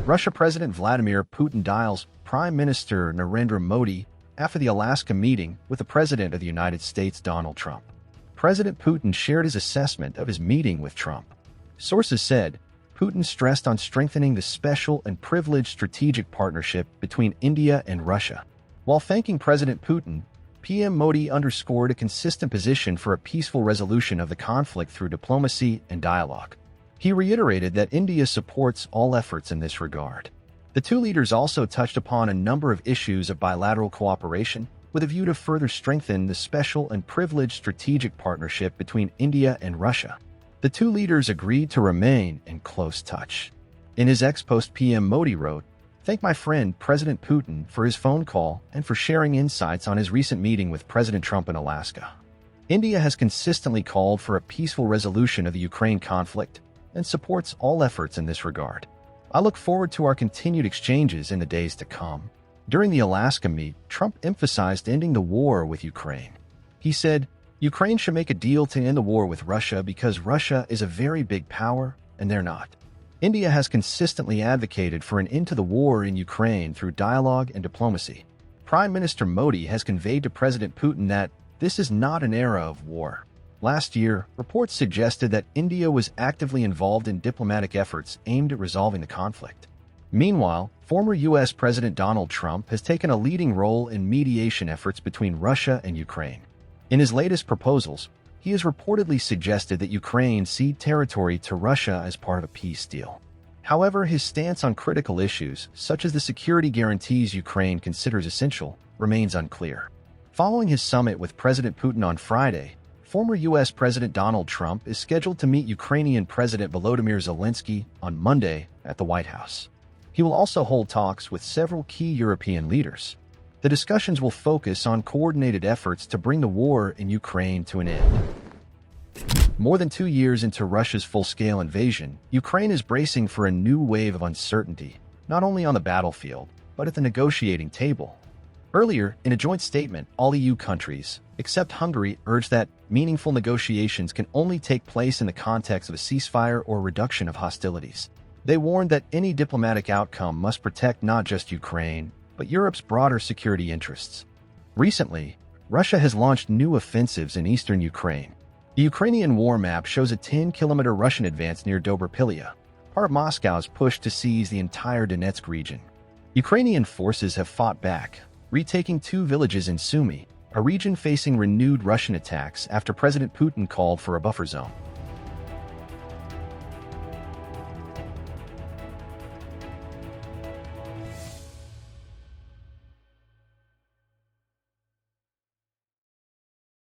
Russia President Vladimir Putin dials Prime Minister Narendra Modi after the Alaska meeting with the President of the United States Donald Trump. President Putin shared his assessment of his meeting with Trump. Sources said Putin stressed on strengthening the special and privileged strategic partnership between India and Russia. While thanking President Putin, PM Modi underscored a consistent position for a peaceful resolution of the conflict through diplomacy and dialogue. He reiterated that India supports all efforts in this regard. The two leaders also touched upon a number of issues of bilateral cooperation, with a view to further strengthen the special and privileged strategic partnership between India and Russia. The two leaders agreed to remain in close touch. In his ex-post, PM Modi wrote, "Thank my friend President Putin for his phone call and for sharing insights on his recent meeting with President Trump in Alaska. India has consistently called for a peaceful resolution of the Ukraine conflict and supports all efforts in this regard. I look forward to our continued exchanges in the days to come." During the Alaska meet, Trump emphasized ending the war with Ukraine. He said, "Ukraine should make a deal to end the war with Russia because Russia is a very big power and they're not. India has consistently advocated for an end to the war in Ukraine through dialogue and diplomacy." Prime Minister Modi has conveyed to President Putin that this is not an era of war. Last year, reports suggested that India was actively involved in diplomatic efforts aimed at resolving the conflict. Meanwhile, former U.S. President Donald Trump has taken a leading role in mediation efforts between Russia and Ukraine. In his latest proposals, he has reportedly suggested that Ukraine cede territory to Russia as part of a peace deal. However, his stance on critical issues, such as the security guarantees Ukraine considers essential, remains unclear. Following his summit with President Putin on Friday, former U.S. President Donald Trump is scheduled to meet Ukrainian President Volodymyr Zelensky on Monday at the White House. He will also hold talks with several key European leaders. The discussions will focus on coordinated efforts to bring the war in Ukraine to an end. More than 2 years into Russia's full-scale invasion, Ukraine is bracing for a new wave of uncertainty, not only on the battlefield, but at the negotiating table. Earlier, in a joint statement, all EU countries, except Hungary, urged that meaningful negotiations can only take place in the context of a ceasefire or reduction of hostilities. They warned that any diplomatic outcome must protect not just Ukraine, but Europe's broader security interests. Recently, Russia has launched new offensives in eastern Ukraine. The Ukrainian war map shows a 10-kilometer Russian advance near Dobrapilya, part of Moscow's push to seize the entire Donetsk region. Ukrainian forces have fought back, retaking 2 villages in Sumy, a region facing renewed Russian attacks after President Putin called for a buffer zone.